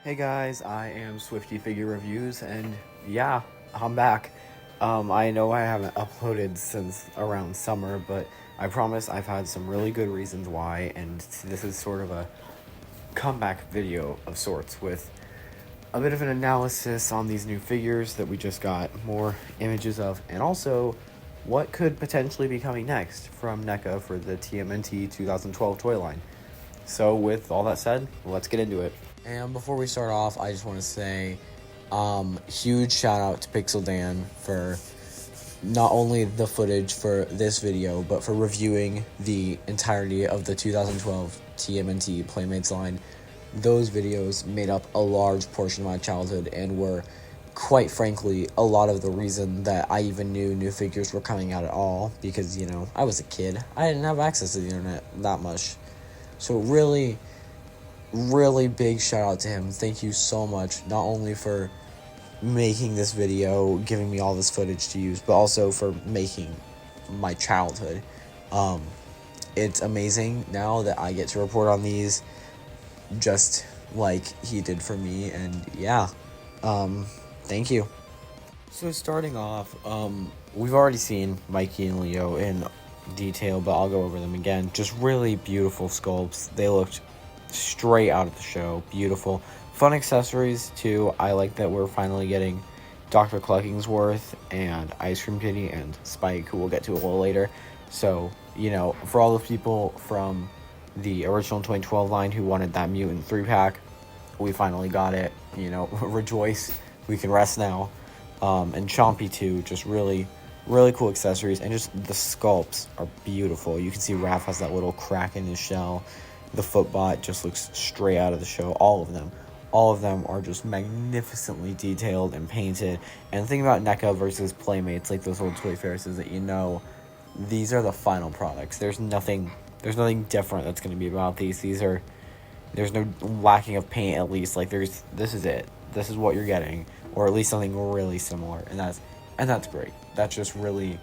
Hey guys, I am Swifty Figure Reviews, and yeah, I'm back. I know I haven't uploaded since around summer, but I promise I've had some really good reasons why, and this is sort of a comeback video of sorts with a bit of an analysis on these new figures that we just got more images of, and also what could potentially be coming next from NECA for the TMNT 2012 toy line. So with all that said, let's get into it. And before we start off, I just want to say huge shout out to Pixel Dan for not only the footage for this video, but for reviewing the entirety of the 2012 TMNT Playmates line. Those videos made up a large portion of my childhood and were, quite frankly, a lot of the reason that I even knew new figures were coming out at all, because, you know, I was a kid. I didn't have access to the internet that much. So really big shout out to him. Thank you so much, not only for making this video, giving me all this footage to use, but also for making my childhood. It's amazing now that I get to report on these just like he did for me, and yeah, thank you. So starting off, we've already seen Mikey and Leo in detail, but I'll go over them again. Just really beautiful sculpts. They looked straight out of the show. Beautiful. Fun accessories, too. I like that we're finally getting Dr. Cluckingsworth and Ice Cream Kitty and Spike, who we'll get to a little later. So, you know, for all the people from the original 2012 line who wanted that Mutant 3-pack, we finally got it. You know, rejoice. We can rest now. And Chompy, too. Just really cool accessories, and just the sculpts are beautiful. You can see Raph has that little crack in his shell. The Footbot just looks straight out of the show. All of them are just magnificently detailed and painted. And the thing about NECA versus Playmates, like those old toy fairs, is that, you know, these are the final products. There's nothing different that's going to be about these. There's no lacking of paint, at least. Like, this is it. This is what you're getting, or at least something really similar, and that's great. That's just really,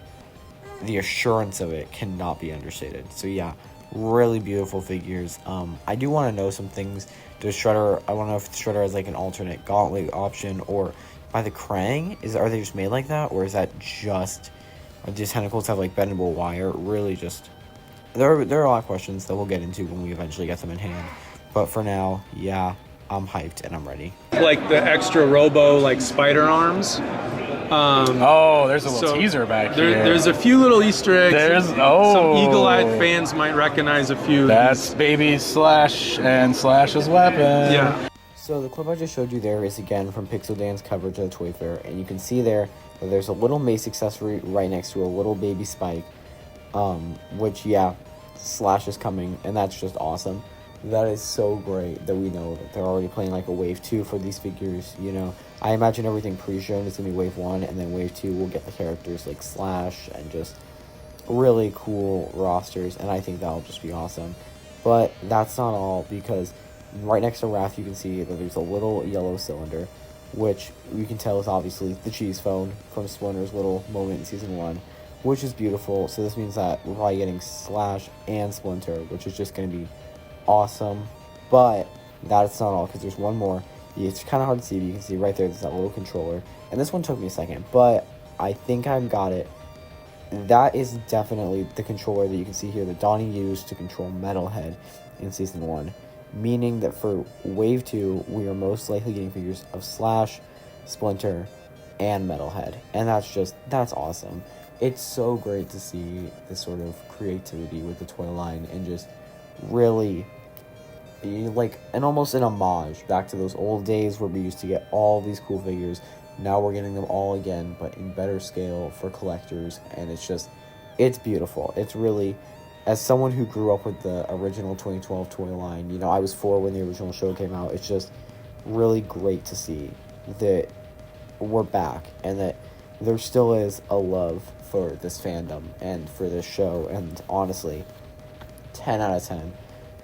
the assurance of it cannot be understated. So yeah, really beautiful figures. I do want to know some things. Does Shredder, I want to know if Shredder has like an alternate gauntlet option, or by the Krang, are they just made like that, or is that just, do these tentacles have like bendable wire? Really just, there are a lot of questions that we'll get into when we eventually get them in hand. But for now, yeah, I'm hyped and I'm ready. Like the extra Robo, like spider arms. There's a little teaser back here. There's a few little Easter eggs. Some eagle-eyed fans might recognize a few. That's baby Slash and Slash's weapon. Yeah. So the clip I just showed you there is again from Pixel Dan's coverage of the Toy Fair, and you can see there that there's a little mace accessory right next to a little baby Spike, which, yeah, Slash is coming, and that's just awesome. That is so great that we know that they're already playing like a wave 2 for these figures, you know. I imagine everything pre-shown is going to be wave 1, and then wave 2 will get the characters like Slash and just really cool rosters, and I think that'll just be awesome. But that's not all, because right next to Wrath you can see that there's a little yellow cylinder, which you can tell is obviously the cheese phone from Splinter's little moment in Season 1, which is beautiful. So this means that we're probably getting Slash and Splinter, which is just going to be awesome. But that's not all, because there's one more. It's kind of hard to see, but you can see right there's that little controller, and this one took me a second, but I think I've got it. That is definitely the controller that you can see here that Donnie used to control Metalhead in Season 1, meaning that for Wave 2, we are most likely getting figures of Slash, Splinter, and Metalhead, and that's awesome. It's so great to see this sort of creativity with the toy line, and just really, like, and almost an homage back to those old days where we used to get all these cool figures. Now we're getting them all again, but in better scale for collectors, and it's beautiful. It's really, as someone who grew up with the original 2012 toy line, you know, I was 4 when the original show came out. It's just really great to see that we're back, and that there still is a love for this fandom and for this show, and honestly, 10 out of 10.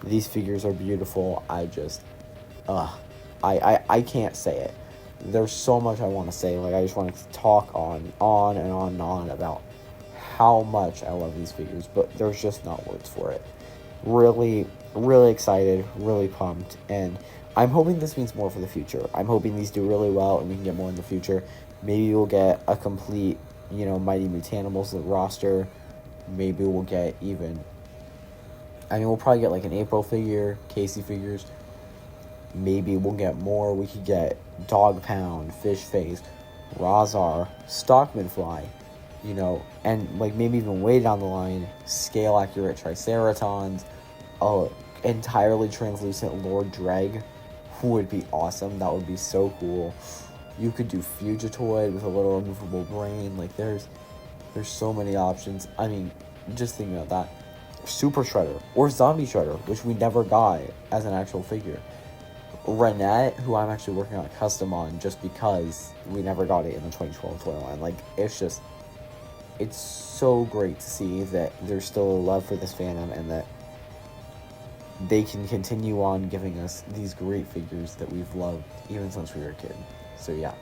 These figures are beautiful. I can't say it. There's so much I want to say. Like, I just want to talk on and on and on about how much I love these figures, but there's just not words for it. Really excited, really pumped, and I'm hoping this means more for the future. I'm hoping these do really well and we can get more in the future. Maybe we'll get a complete, Mighty Mutanimals roster. Maybe we'll get even... we'll probably get like an April figure, Casey figures. Maybe we'll get more. We could get Dog Pound, Fish Face, Razar, Stockman Fly, and like maybe even way down the line, scale accurate Triceratons, entirely translucent Lord Dreg would be awesome. That would be so cool. You could do Fugitoid with a little removable brain. Like there's so many options. I mean, just thinking about that. Super Shredder or Zombie Shredder, which we never got as an actual figure. Renette, who I'm actually working on a custom on just because we never got it in the 2012 toy line. Like, it's so great to see that there's still a love for this fandom and that they can continue on giving us these great figures that we've loved even since we were a kid. So yeah,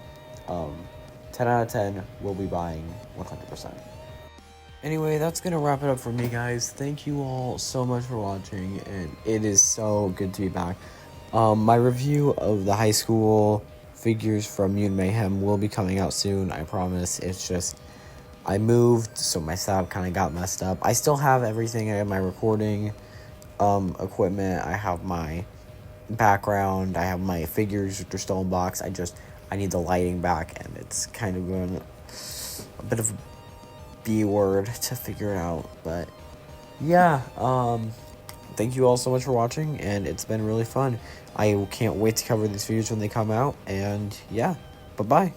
10 out of 10 we'll be buying 100%. Anyway, that's going to wrap it up for me, guys. Thank you all so much for watching, and it is so good to be back. My review of the high school figures from Mutant Mayhem will be coming out soon, I promise. It's just, I moved, so my setup kind of got messed up. I still have everything. I have my recording equipment. I have my background. I have my figures, which are still in box. I need the lighting back, and it's kind of going a bit of a B word to figure it out. But yeah, thank you all so much for watching, and it's been really fun. I can't wait to cover these figures when they come out, and yeah, bye-bye.